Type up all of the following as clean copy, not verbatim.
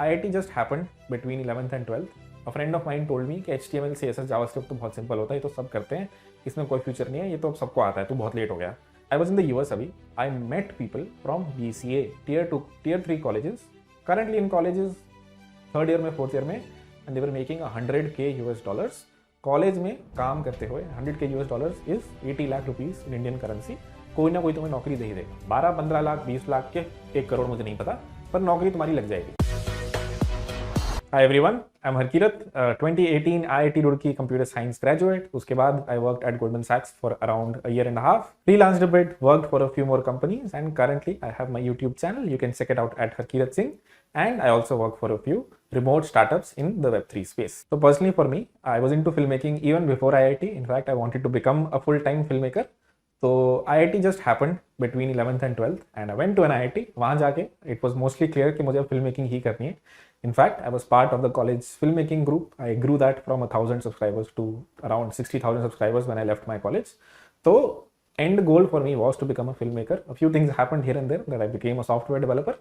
IIT just happened between 11th and 12th. A friend of mine told me कि HTML, CSS, JavaScript तो बहुत simple होता है, ये तो सब करते हैं, इसमें कोई फ्यूचर नहीं है, ये तो अब सबको आता है, तू बहुत लेट हो गया. I was in the US अभी. I met people from BCA, Tier 2, Tier 3 colleges, currently in colleges, third year में, fourth year में, and they were making $100K US. College में काम करते हुए $100K US is 80 lakh rupees in Indian currency. कोई ना कोई तुम्हें नौकरी दे ही देगा. 12-15 लाख, 20 लाख के 1 करोड़ मुझे नहीं पता, पर नौकरी तुम्हारी लग जाएगी. Hi everyone, I'm Harkirat, 2018 IIT Roorkee computer science graduate. उसके बाद I worked at Goldman Sachs for around a year and a half. Freelanced a bit, worked for a few more companies, and currently I have my YouTube channel. You can check it out at Harkirat Singh. And I also work for a few remote startups in the Web3 space. So personally for me, I was into filmmaking even before IIT. In fact, I wanted to become a full-time filmmaker. So IIT just happened between 11th and 12th, and I went to an IIT. वहाँ जाके it was mostly clear कि मुझे filmmaking ही करनी है. In fact, I was part of the college filmmaking group. I grew that from 1,000 subscribers to around 60,000 subscribers when I left my college. So end goal for me was to become a filmmaker. A few things happened here and there that I became a software developer.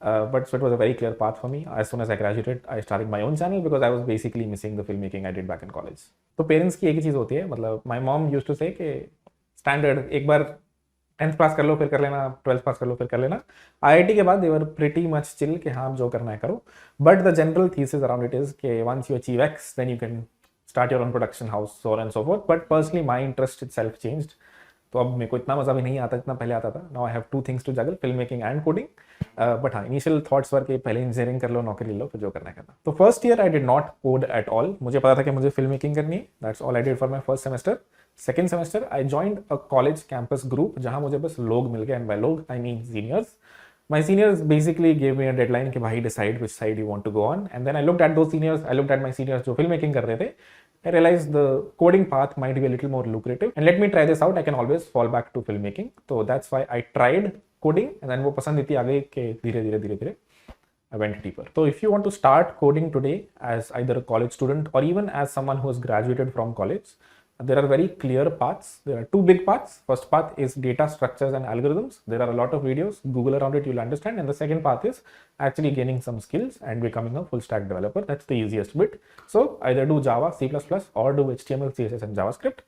But so it was a very clear path for me. As soon as I graduated, I started my own channel because I was basically missing the filmmaking I did back in college. तो parents की एक ही चीज़ होती है, मतलब my mom used to say कि standard एक बार 10th पास कर लो फिर कर लेना, 12th पास कर लो फिर कर लेना. IIT के बाद they were pretty much chill कि हाँ जो करना है करो. But the general thesis around it is कि once you achieve X, then you can start your own production house, so on and so forth. But personally my interest itself changed. तो अब मेरे को इतना मज़ा भी नहीं आता जितना पहले आता था. Now I have two things to juggle, filmmaking and coding. But हाँ, initial thoughts वर कि पहले इंजीनियरिंग कर लो, नौकरी ले लो, फिर जो करना है करना. तो first year I did not code at all. मुझे पता था कि मुझे filmmaking करनी है. That's all I did for my first semester. Second semester I joined a college campus group जहाँ मुझे बस लोग मिल गए, and by लोग I mean seniors. My seniors basically gave me a deadline कि भाई decide which side you want to go on. And then I looked at those seniors, I looked at my seniors जो filmmaking कर रहे थे. I realized the coding path might be a little more lucrative, and let me try this out. I can always fall back to filmmaking. So that's why I tried coding, and then वो पसंद इतनी आ गई कि धीरे-धीरे I went deeper. So if you want to start coding today as either a college student or even as someone who has graduated from college, there are very clear paths. There are two big paths. First path is data structures and algorithms. There are a lot of videos. Google around it, you'll understand. And the second path is actually gaining some skills and becoming a full stack developer. That's the easiest bit. So either do Java, C++, or do HTML, CSS, and JavaScript.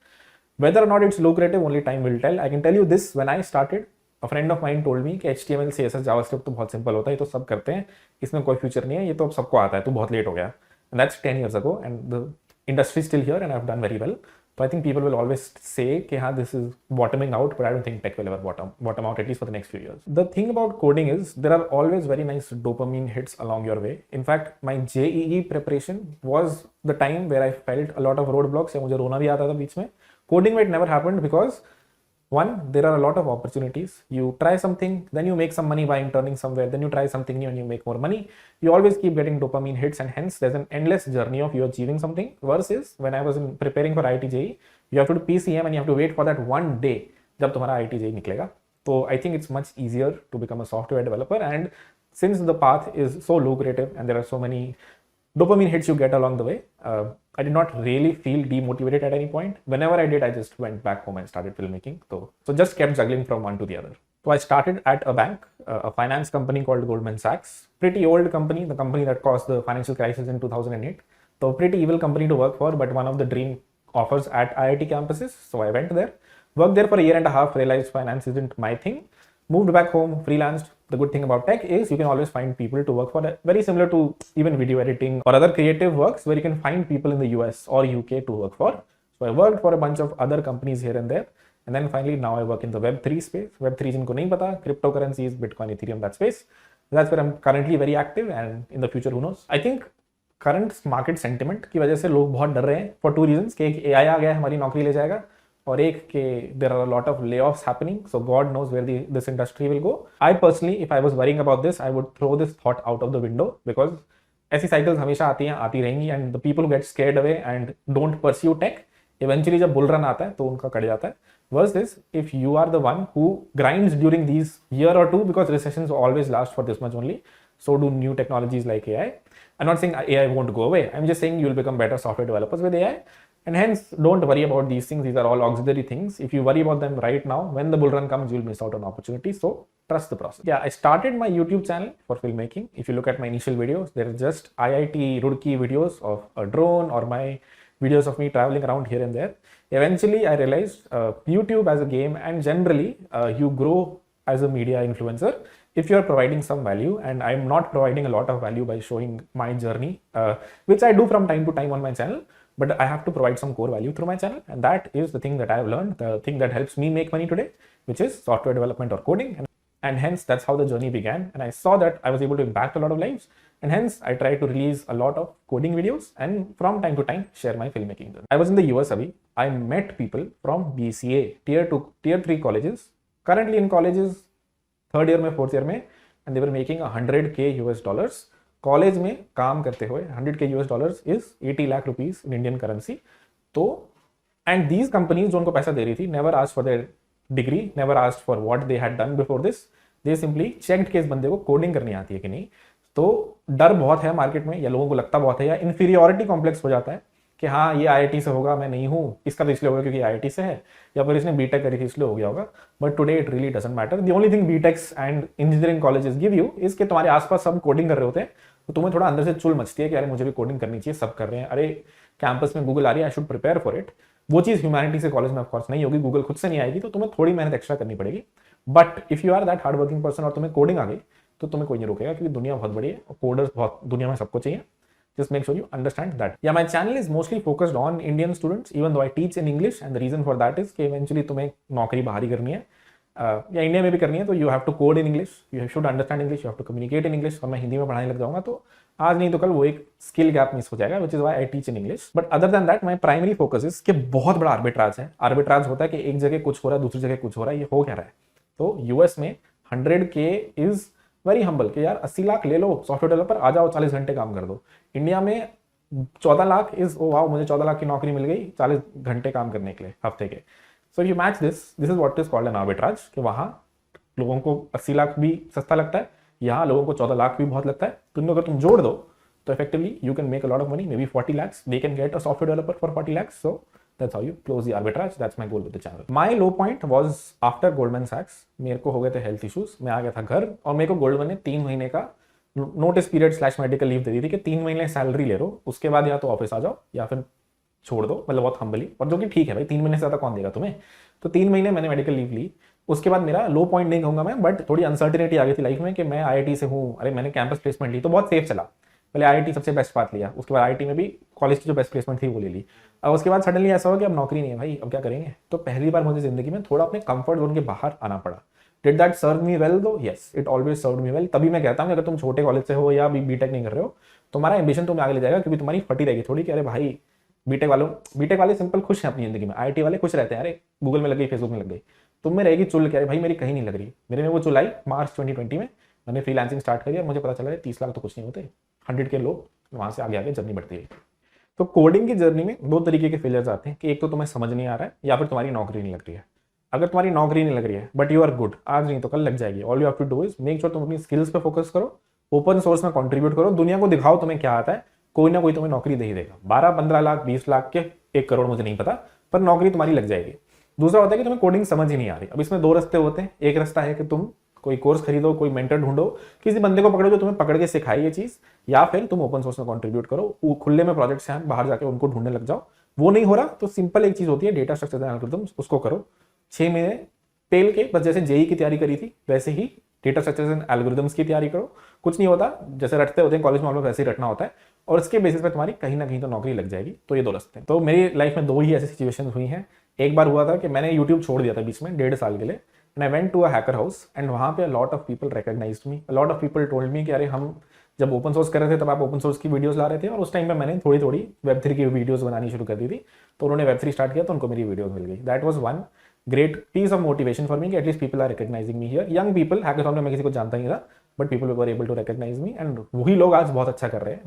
Whether or not it's lucrative, only time will tell. I can tell you this, when I started, a friend of mine told me कि HTML, CSS, JavaScript तो बहुत simple होता है, ये तो सब करते हैं, इसमें कोई फ्यूचर नहीं है, ये तो अब सबको आता है, तू बहुत लेट हो गया. And that's 10 years ago, and the industry is still here, and I've done very well. So I think people will always say कि हाँ, this is bottoming out, but I don't think tech will ever bottom out, at least for the next few years. The thing about coding is there are always very nice dopamine hits along your way. In fact, my JEE preparation was the time where I felt a lot of roadblocks या मुझे रोना भी आता था बीच में. Coding में it never happened because one, there are a lot of opportunities. You try something, then you make some money by interning somewhere, then you try something new and you make more money. You always keep getting dopamine hits, and hence there's an endless journey of you achieving something. Versus when I was preparing for IIT JEE, you have to do PCM and you have to wait for that one day जब तुम्हारा IIT JEE निकलेगा. So I think it's much easier to become a software developer, and since the path is so lucrative and there are so many dopamine hits you get along the way, I did not really feel demotivated at any point. Whenever I did, I just went back home and started filmmaking. So just kept juggling from one to the other. So I started at a bank, a finance company called Goldman Sachs. Pretty old company, the company that caused the financial crisis in 2008. So pretty evil company to work for, but one of the dream offers at IIT campuses. So I went there, worked there for a year and a half, realized finance isn't my thing. Moved back home, freelanced. The good thing about tech is you can always find people to work for that. Very similar to even video editing or other creative works where you can find people in the US or UK to work for. So I worked for a bunch of other companies here and there. And then finally now I work in the Web3 space. Web3 जिनको नहीं पता, cryptocurrencies, Bitcoin, Ethereum, that space. That's where I'm currently very active, and in the future, who knows. I think current market sentiment की वजह से लोग बहुत डर रहे हैं for two reasons कि एक AI आ गया है, हमारी नौकरी ले जाएगा, और एक कि there are a lot of layoffs happening, so God knows where this industry will go. I personally, if I was worrying about this, I would throw this thought out of the window because ऐसी cycles हमेशा आती हैं, आती रहेंगी, and the people who get scared away and don't pursue tech, eventually जब bull run आता है तो उनका कट जाता है. Versus if you are the one who grinds during these year or two, because recessions always last for this much only, so do new technologies like AI. I'm not saying AI won't go away. I'm just saying you'll become better software developers with AI. And hence, don't worry about these things. These are all auxiliary things. If you worry about them right now, when the bull run comes, you'll miss out on opportunity. So trust the process. Yeah, I started my YouTube channel for filmmaking. If you look at my initial videos, there are just IIT Roorkee videos of a drone or my videos of me traveling around here and there. Eventually, I realized YouTube as a game, and generally, you grow as a media influencer if you are providing some value. And I'm not providing a lot of value by showing my journey, which I do from time to time on my channel. But I have to provide some core value through my channel, and that is the thing that I have learned, the thing that helps me make money today, which is software development or coding. And hence, that's how the journey began. And I saw that I was able to impact a lot of lives, and hence I tried to release a lot of coding videos and from time to time share my filmmaking journey. I was in the US, Abhi. I met people from BCA, tier 2, tier 3 colleges, currently in colleges, third year में, fourth year में, and they were making $100K US. College में काम करते हुए $100K US is 80 lakh rupees in Indian currency. तो and these companies जो उनको पैसा दे रही थी never asked for their degree, never asked for what they had done before this. They simply checked कि इस बंदे को कोडिंग करनी आती है कि नहीं. तो डर बहुत है मार्केट में, या लोगों को लगता बहुत है, या इन्फीरियोरिटी कॉम्प्लेक्स हो जाता है कि हाँ ये IIT से होगा, मैं नहीं हूँ, इसका तो इसलिए होगा क्योंकि IIT से है, या फिर इसने बीटेक करी थी इसलिए हो गया होगा. But today it really doesn't matter. The only thing BTechs and engineering colleges give you is कि तुम्हारे आसपास सब कोडिंग कर रहे होते हैं, तो तुम्हें थोड़ा अंदर से चुल मचती है कि अरे मुझे भी कोडिंग करनी चाहिए, सब कर रहे हैं, अरे कैंपस में गूगल आ रही है, I should prepare for it. वो चीज़ ह्यूमैनिटी से कॉलेज में ऑफकोर्स नहीं होगी, गूगल खुद से नहीं आएगी, तो तुम्हें थोड़ी मेहनत एक्स्ट्रा करनी पड़ेगी. But if you are that hard working person और तुम्हें कोडिंग आ गई, तो तुम्हें कोई नहीं रोकेगा, क्योंकि दुनिया बहुत बड़ी है, कोडर्स बहुत दुनिया में सबको चाहिए. Just make sure you understand that. Yeah, my channel is mostly focused on Indian students, even though I teach in English, and the reason for that is कि eventually तुम्हें नौकरी बाहर ही करनी है, या इंडिया में भी करनी है, तो you have to code in English, you should understand English, you have to communicate in English. और मैं हिंदी में पढ़ाने लग जाऊंगा तो आज नहीं तो कल वो एक स्किल गैप मिस हो जाएगा, which is why I teach in English. But other than that, my primary focus is कि बहुत बड़ा आर्बिट्राज है. आर्बिट्राज होता है कि एक जगह कुछ हो रहा है, दूसरी जगह कुछ हो रहा है, ये हो क्या रहा है. तो US में 100K इज वेरी हम्बल कि यार 80 लाख ले लो, सॉफ्टवेयर डेवलपर आ जाओ, 40 घंटे काम कर दो. इंडिया में 14 लाख इज ओ वाओ, मुझे 14 लाख की नौकरी मिल गई 40 घंटे काम करने के लिए हफ्ते के. So you match this is what is called an arbitrage, कि वहाँ लोगों को 80 लाख भी सस्ता लगता है, यहाँ लोगों को 14 लाख भी बहुत लगता है. तो अगर तुम जोड़ दो तो effectively you can make a lot of money, may be 40 lakhs. They can get a software developer for 40 lakhs. So that's how you close the arbitrage. That's my goal with the channel. My low point was after Goldman Sachs. मेरे को हो गए थे health issues, मैं आ गया था घर, और मेरे को गोल्डमैन ने 3 महीने का नोटिस पीरियड / मेडिकल लीव दे दी थी कि 3 महीने सैलरी ले लो, उसके बाद या तो ऑफिस आ जाओ या फिर छोड़ दो, मतलब बहुत हम्बली. और जो कि ठीक है भाई, 3 महीने से ज़्यादा कौन देगा तुम्हें. तो 3 महीने मैंने मेडिकल लीव ली. उसके बाद मेरा लो पॉइंट नहीं कहूँगा मैं, बट थोड़ी अनसर्टिनिटी आ गई थी लाइफ में कि मैं IIT से हूँ, अरे मैंने कैंपस प्लेसमेंट ली तो बहुत सेफ चला. पहले IIT सबसे बेस्ट पाथ लिया, उसके बाद IIT में भी कॉलेज की जो बेस्ट प्लेसमेंट थी वो ले ली. और उसके बाद सडनली ऐसा हो कि अब नौकरी नहीं है भाई, अब क्या करेंगे. तो पहली बार मुझे जिंदगी में थोड़ा अपने कंफर्ट जोन के बाहर आना पड़ा. Did that serve me well though? Yes, it always serve me well. तभी मैं कहता हूँ अगर तुम छोटे कॉलेज से हो या बीटेक नहीं कर रहे हो, तुम्हारा एम्बिशन तुम्हें आगे ले जाएगा, क्योंकि तुम्हारी फटी रहेगी थोड़ी कि अरे भाई बीटेक वाले सिंपल खुश हैं अपनी जिंदगी में, IIT वाले खुश रहते हैं, अरे गूगल में लग गई, फेसबुक में लग गई. तुम में रहेगी चुल, अरे भाई मेरी कहीं नहीं लग रही. मेरे में वो चुल आई मार्च 2020 में. मैंने फ्रीलांसिंग स्टार्ट करी और मुझे पता चला 30 लाख तो कुछ नहीं होते, 100K लोग, वहाँ से आगे आगे जर्नी बढ़ती रही. तो कोडिंग की जर्नी में 2 तरीके के फेलियर्स आते हैं कि एक तो तुम्हें समझ नहीं आ रहा है, या फिर तुम्हारी नौकरी नहीं लग रही है. अगर तुम्हारी नौकरी नहीं लग रही है बट यू आर गुड, आज नहीं तो कल लग जाएगी. All you have to do is make sure तुम अपनी स्किल्स पे फोकस करो, ओपन सोर्स में कंट्रीब्यूट करो, दुनिया को दिखाओ तुम्हें क्या आता है. कोई ना कोई तुम्हें नौकरी दे ही देगा. 12-15 लाख 20 लाख के 1 करोड़ मुझे नहीं पता, पर नौकरी तुम्हारी लग जाएगी. दूसरा होता है कि तुम्हें कोडिंग समझ ही नहीं आ रही. अब इसमें 2 रास्ते होते हैं. एक रास्ता है कि तुम कोई कोर्स खरीदो, कोई मेंटर ढूंढो, किसी बंदे को पकड़ो जो तुम्हें पकड़ के सिखाए ये चीज, या फिर तुम ओपन सोर्स में कंट्रीब्यूट करो. खुले में प्रोजेक्ट्स हैं, बाहर जाके उनको ढूंढने लग जाओ. वो नहीं हो रहा तो सिंपल एक चीज होती है, डेटा स्ट्रक्चर एल्गोरिथम्स, उसको करो. 6 महीने पेल के बस जैसे जेई की तैयारी करी थी वैसे ही डेटा स्ट्रक्चर्स एंड एल्गोरिथम्स की तैयारी करो. कुछ नहीं होता, जैसे रटते होते हैं कॉलेज में हम लोग वैसे ही रटना होता है, और इसके बेसिस पे तुम्हारी कहीं ना कहीं तो नौकरी लग जाएगी. तो ये 2 रास्ते हैं. तो मेरी लाइफ में 2 ही ऐसी सिचुएशन हुई हैं. एक बार हुआ था कि मैंने यूट्यूब छोड़ दिया था बीच में 1.5 साल के लिए, and I went to a hacker house, and वहाँ पे lot of people recognised me, lot of people told me कि अरे हम जब ओपन सोर्स कर रहे थे तब आप ओपन सोर्स की वीडियोस ला रहे थे, और उस टाइम पे मैंने थोड़ी थोड़ी Web3 की वीडियोस बनानी शुरू कर दी थी. तो उन्होंने Web3 स्टार्ट किया तो उनको मेरी वीडियोस मिल गई. That was one great piece of motivation for me कि at least people are recognising me here. Young people, hackathon में मैं किसी को जानता नहीं था, but people were able to recognise me, and वही लोग आज बहुत अच्छा कर रहे हैं.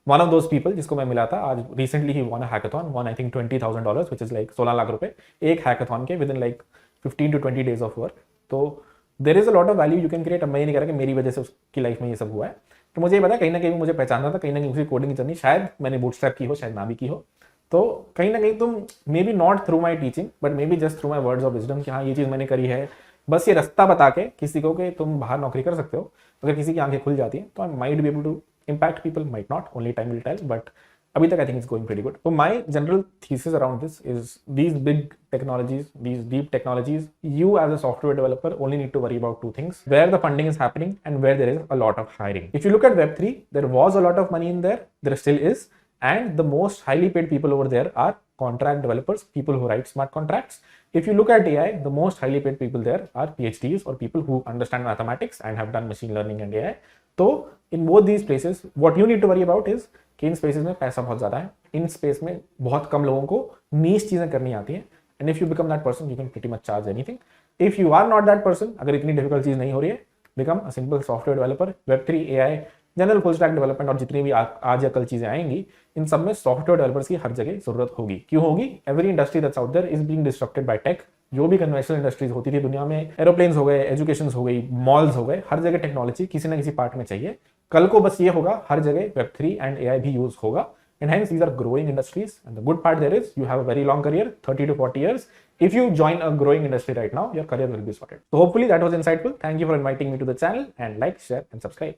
वन ऑफ दोज पीपल जिसको मैं मिला था आज रिसेंटली ही won a hackathon, won I think $20,000 which is like 16 lakh रुपए एक हैकाथॉन के, within like 15 to 20 days of work. तो there is a lot of value you can create. अब मैं ये नहीं कह रहा कि मेरी वजह से उसकी लाइफ में ये सब हुआ है, तो मुझे ये पता कहीं ना कहीं मुझे पहचानना था, कहीं ना कहीं उसी कोडिंग की जर्नी शायद मैंने बूटस्ट्रैप की हो, शायद ना भी की हो, तो कहीं ना कहीं तुम may be not through my teaching but may be just through my words of wisdom कि हाँ ये चीज़ मैंने करी है, बस ये रास्ता बता के किसी को कि तुम बाहर नौकरी कर सकते हो, अगर किसी की आंखें खुल जाती हैं तो I might be able to impact people, might not, only time will tell, but abhi tak I think it's going pretty good. So my general thesis around this is these big technologies, these deep technologies, you as a software developer only need to worry about two things: where the funding is happening and where there is a lot of hiring. If you look at Web3, there was a lot of money in there, there still is, and the most highly paid people over there are contract developers, people who write smart contracts. If you look at AI, the most highly paid people there are PhDs or people who understand mathematics and have done machine learning and AI. तो in both these places what you need to worry about is कि in spaces में पैसा बहुत ज़्यादा है, in space में बहुत कम लोगों को नीश चीज़ें करनी आती हैं, and if you become that person you can pretty much charge anything. If you are not that person, अगर इतनी डिफिकल्ट चीज़ नहीं हो रही है, become a simple software developer. Web3, AI, general full stack development और जितनी भी आज या कल चीज़ें आएंगी, इन सब में सॉफ्टवेयर डेवलपर्स की हर जगह जरूरत होगी. क्यों होगी? Every industry that's out there is being destructed by tech. जो भी कन्वेंशनल इंडस्ट्रीज होती थी दुनिया में, एरोप्लेन्स हो गए, एजुकेशन हो गई, मॉल्स हो गए, हर जगह टेक्नोलॉजी किसी ना किसी पार्ट में चाहिए. कल को बस ये होगा, हर जगह Web3 एंड AI भी यूज होगा, and hence these are growing industries, and the good part there is you have a very long career, 30 to 40 years. If you join a growing industry right now, your career will be sorted. So hopefully that was insightful. Thank you for inviting me to the channel, and like, share and subscribe.